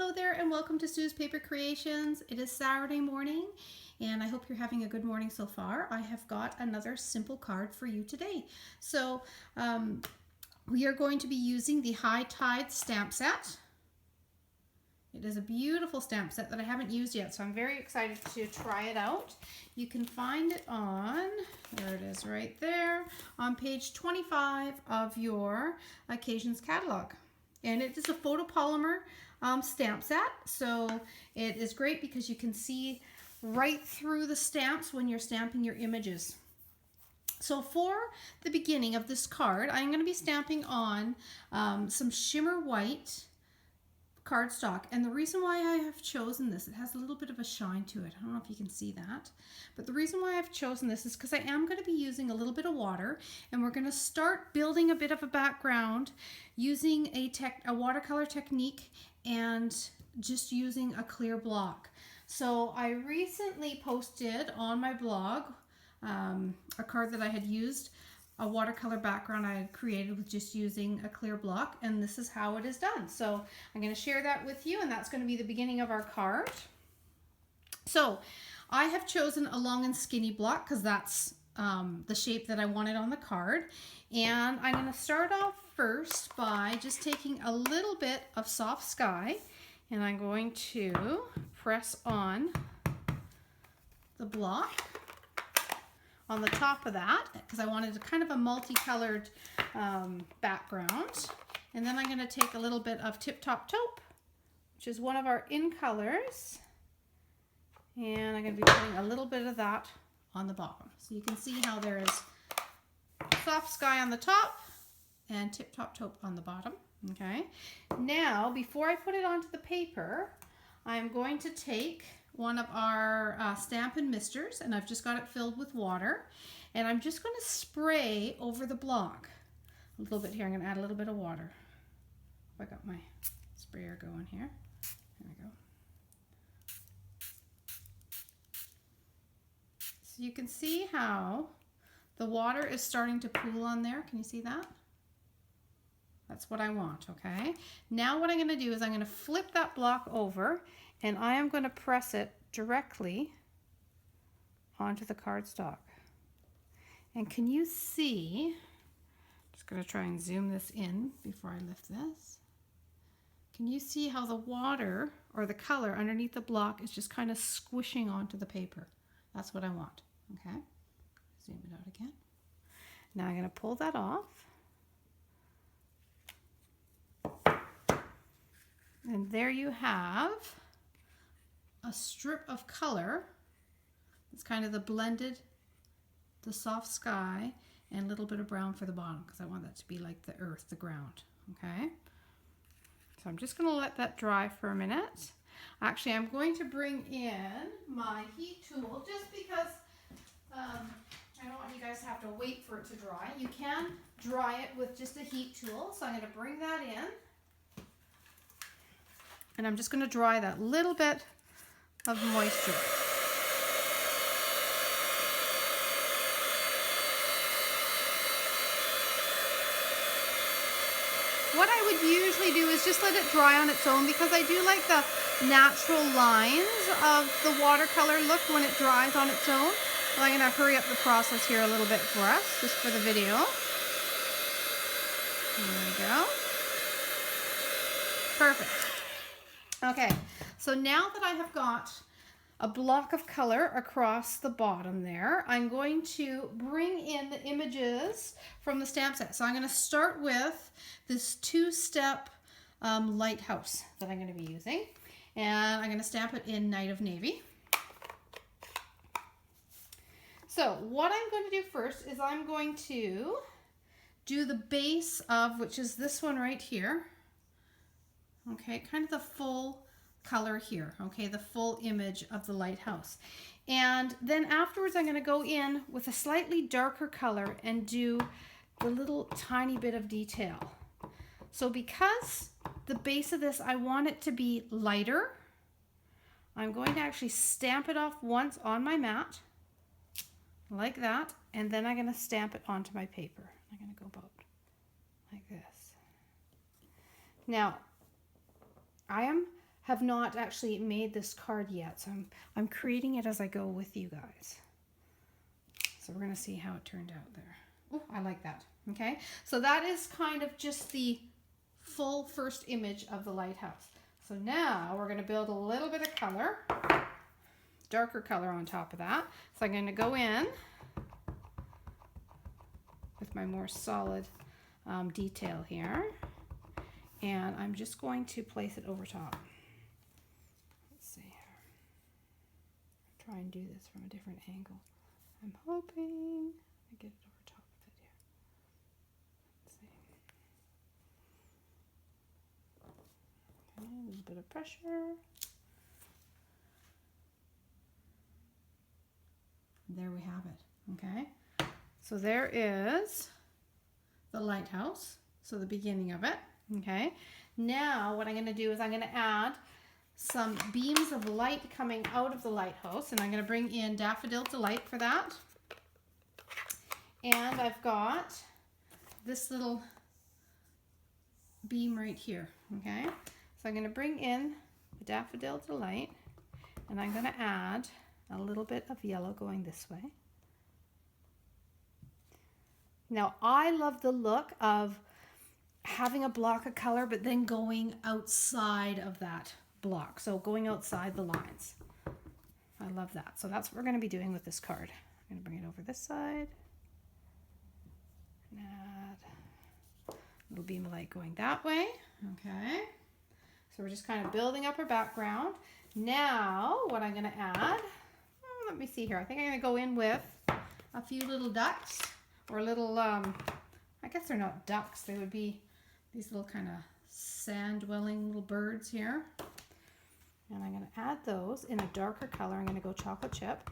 Hello there and welcome to Sue's Paper Creations. It is Saturday morning and I hope you're having a good morning so far. I have got another simple card for you today. So we are going to be using the High Tide stamp set. It is a beautiful stamp set that I haven't used yet, so I'm very excited to try it out. You can find it on, there it is right there, on page 25 of your Occasions catalog. And it is a photopolymer stamp set, so it is great because you can see right through the stamps when you're stamping your images. So for the beginning of this card, I'm going to be stamping on some shimmer white cardstock, and the reason why I have chosen this, it has a little bit of a shine to it. I don't know if you can see that, but the reason why I've chosen this is because I am going to be using a little bit of water, and we're going to start building a bit of a background using a watercolor technique and just using a clear block. So I recently posted on my blog a card that I had used a watercolor background I had created with just using a clear block, and this is how it is done. So I'm going to share that with you, and that's going to be the beginning of our card. So I have chosen a long and skinny block because that's the shape that I wanted on the card, and I'm going to start off first by just taking a little bit of Soft Sky, and I'm going to press on the block on the top of that because I wanted a kind of a multicolored background. And then I'm going to take a little bit of Tip Top Taupe, which is one of our in colors, and I'm going to be putting a little bit of that on the bottom. So you can see how there is Soft Sky on the top and Tip Top Taupe on the bottom. Okay, now before I put it onto the paper, I'm going to take one of our Stampin' Misters, and I've just got it filled with water, and I'm just going to spray over the block a little bit here. I'm going to add a little bit of water. I got my sprayer going here. There we go. So you can see how the water is starting to pool on there. Can you see that? That's what I want, okay? Now what I'm going to do is I'm going to flip that block over, and I am going to press it directly onto the cardstock. And can you see, just going to try and zoom this in before I lift this. Can you see how the water or the color underneath the block is just kind of squishing onto the paper? That's what I want, okay? Zoom it out again. Now I'm going to pull that off. And there you have a strip of color. It's kind of the blended, the Soft Sky, and a little bit of brown for the bottom because I want that to be like the earth, the ground, okay? So I'm just going to let that dry for a minute. Actually, I'm going to bring in my heat tool just because I don't want you guys to have to wait for it to dry. You can dry it with just a heat tool, so I'm going to bring that in. And I'm just going to dry that little bit of moisture. What I would usually do is just let it dry on its own because I do like the natural lines of the watercolor look when it dries on its own. But I'm going to hurry up the process here a little bit for us, just for the video. There we go. Perfect. Okay, so now that I have got a block of color across the bottom there, I'm going to bring in the images from the stamp set. So I'm going to start with this two-step lighthouse that I'm going to be using, and I'm going to stamp it in Night of Navy. So what I'm going to do first is I'm going to do the base of, which is this one right here. Okay, kind of the full color here, okay, the full image of the lighthouse. And then afterwards I'm going to go in with a slightly darker color and do the little tiny bit of detail. So because the base of this, I want it to be lighter, I'm going to actually stamp it off once on my mat, like that, and then I'm going to stamp it onto my paper. I'm going to go about like this. Now, I am have not actually made this card yet, so I'm creating it as I go with you guys. So we're going to see how it turned out there. Oh, I like that. Okay, so that is kind of just the full first image of the lighthouse. So now we're going to build a little bit of color, darker color on top of that. So I'm going to go in with my more solid detail here, and I'm just going to place it over top. Let's see here. Try and do this from a different angle. I'm hoping I get it over top of it here. Let's see. Okay, a little bit of pressure. There we have it. Okay, so there is the lighthouse, so the beginning of it. Okay, now what I'm going to do is I'm going to add some beams of light coming out of the lighthouse, and I'm going to bring in Daffodil Delight for that. And I've got this little beam right here. Okay, so I'm going to bring in the Daffodil Delight, and I'm going to add a little bit of yellow going this way. Now I love the look of having a block of color but then going outside of that block, so going outside the lines. I love that. So that's what we're going to be doing with this card. I'm going to bring it over this side and add a little beam of light going that way. Okay, so we're just kind of building up our background. Now what I'm going to add, let me see here, I think I'm going to go in with a few little ducks, or little I guess they're not ducks, they would be these little kind of sand dwelling little birds here. And I'm going to add those in a darker color. I'm going to go chocolate chip.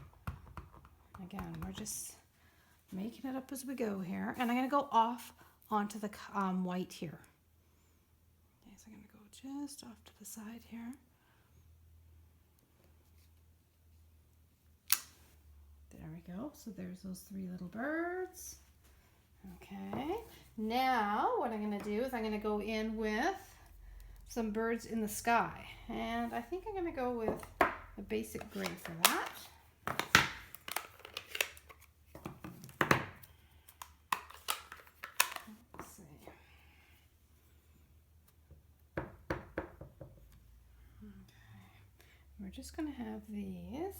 Again, we're just making it up as we go here. And I'm going to go off onto the white here. Okay, so I'm going to go just off to the side here. There we go. So there's those three little birds. Okay. Now what I'm going to do is I'm going to go in with some birds in the sky. And I think I'm going to go with a basic gray for that. Let's see. Okay. We're just going to have these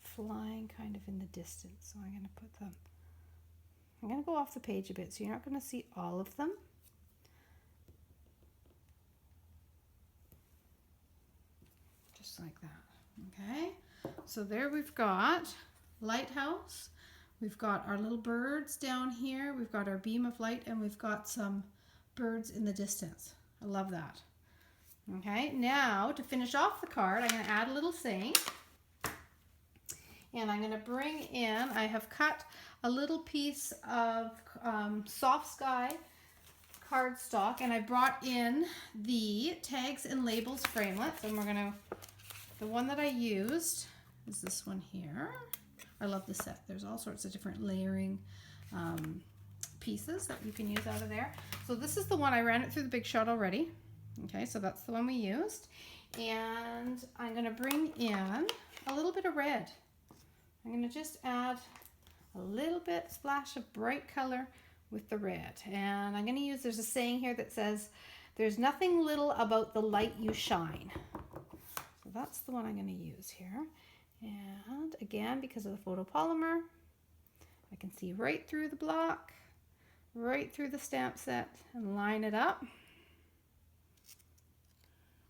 flying kind of in the distance. So I'm going to put them, I'm going to go off the page a bit so you're not going to see all of them. Just like that. Okay, so there we've got lighthouse, we've got our little birds down here, we've got our beam of light, and we've got some birds in the distance. I love that. Okay, now to finish off the card, I'm going to add a little saying. And I'm going to bring in, I have cut a little piece of soft sky cardstock, and I brought in the tags and labels framelits, and we're going to, the one that I used is this one here. I love the set. There's all sorts of different layering pieces that you can use out of there. So this is the one, I ran it through the Big Shot already. Okay, so that's the one we used. And I'm going to bring in a little bit of red. I'm going to just add a little bit splash of bright color with the red. And I'm going to use, there's a saying here that says, there's nothing little about the light you shine. So that's the one I'm going to use here. And again, because of the photopolymer, I can see right through the block, right through the stamp set, and line it up.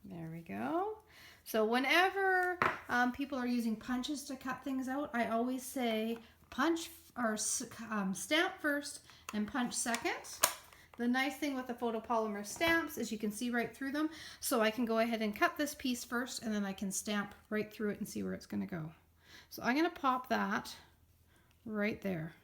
There we go. So whenever people are using punches to cut things out, I always say punch or stamp first and punch second. The nice thing with the photopolymer stamps is you can see right through them. So I can go ahead and cut this piece first, and then I can stamp right through it and see where it's going to go. So I'm going to pop that right there.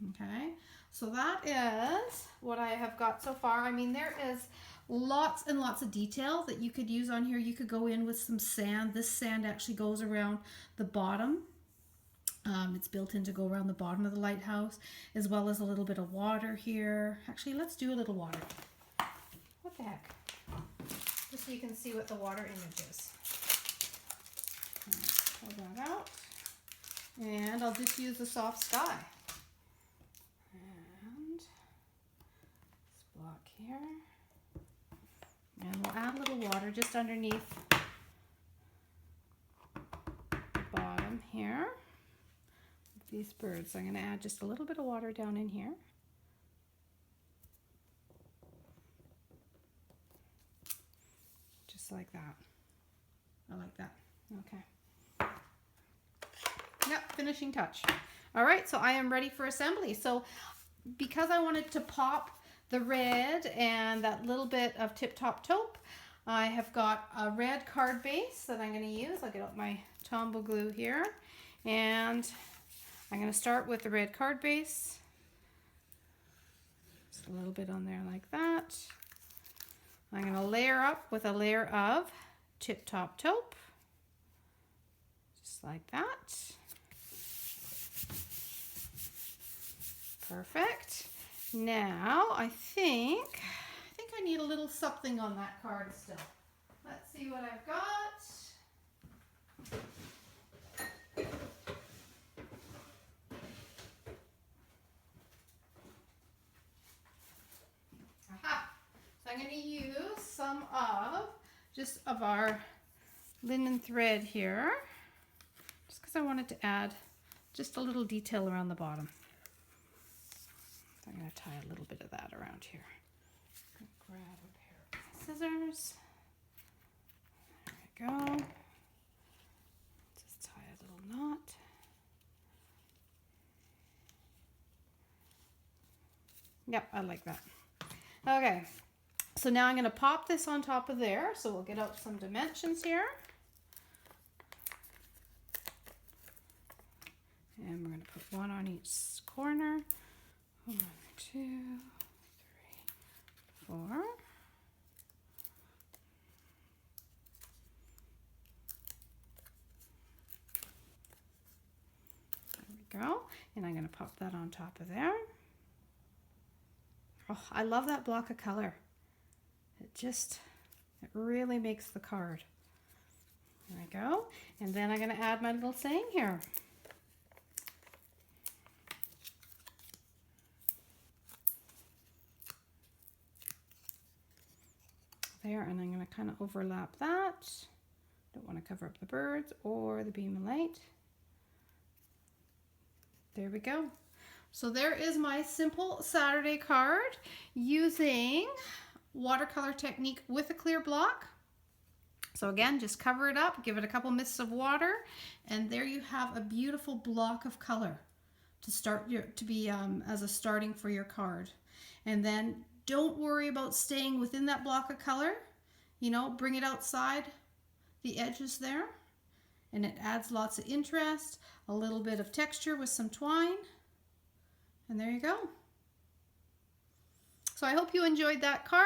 Okay, so that is what I have got so far. I mean, there is lots and lots of detail that you could use on here. You could go in with some sand. This sand actually goes around the bottom. It's built in to go around the bottom of the lighthouse, as well as a little bit of water here. Actually, let's do a little water. What the heck? This just so you can see what the water image is. Pull that out. And I'll just use the soft sky. And this block here. And we'll add a little water just underneath the bottom here of these birds. So I'm going to add just a little bit of water down in here. Just like that. I like that. Okay. Yep, finishing touch. All right, so I am ready for assembly. So because I wanted to pop the red and that little bit of Tip Top Taupe, I have got a red card base that I'm going to use. I'll get out my Tombow glue here, and I'm going to start with the red card base. Just a little bit on there like that. I'm going to layer up with a layer of Tip Top Taupe, just like that. Perfect. Now I think I need a little something on that card still. Let's see what I've got. Aha! So I'm going to use some of our linen thread here, just because I wanted to add just a little detail around the bottom. So I'm going to tie a little bit of that around here. Grab a pair of scissors. There we go. Just tie a little knot. Yep, I like that. Okay, so now I'm going to pop this on top of there. So we'll get out some dimensions here. And we're going to put one on each corner. 1, 2, 3, 4. There we go. And I'm going to pop that on top of there. Oh, I love that block of color. It really makes the card. There we go. And then I'm going to add my little saying here. There, and I'm going to kind of overlap that. Don't want to cover up the birds or the beam of light. There we go. So there is my simple Saturday card using watercolor technique with a clear block. So again, just cover it up, give it a couple mists of water, and there you have a beautiful block of color to start as a starting for your card. And then don't worry about staying within that block of color. You know, bring it outside the edges there, and it adds lots of interest, a little bit of texture with some twine, and there you go. So I hope you enjoyed that card.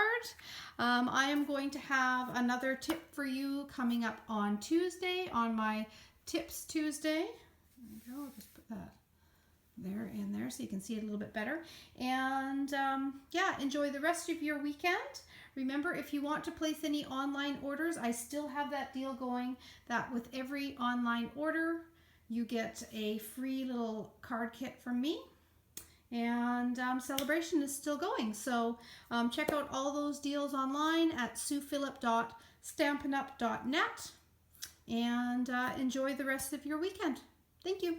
I am going to have another tip for you coming up on Tuesday, on my Tips Tuesday. There we go, I'll just put that there in there so you can see it a little bit better. And yeah, enjoy the rest of your weekend. Remember, if you want to place any online orders, I still have that deal going that with every online order, you get a free little card kit from me. And celebration is still going. So check out all those deals online at suephillip.stampinup.net, and enjoy the rest of your weekend. Thank you.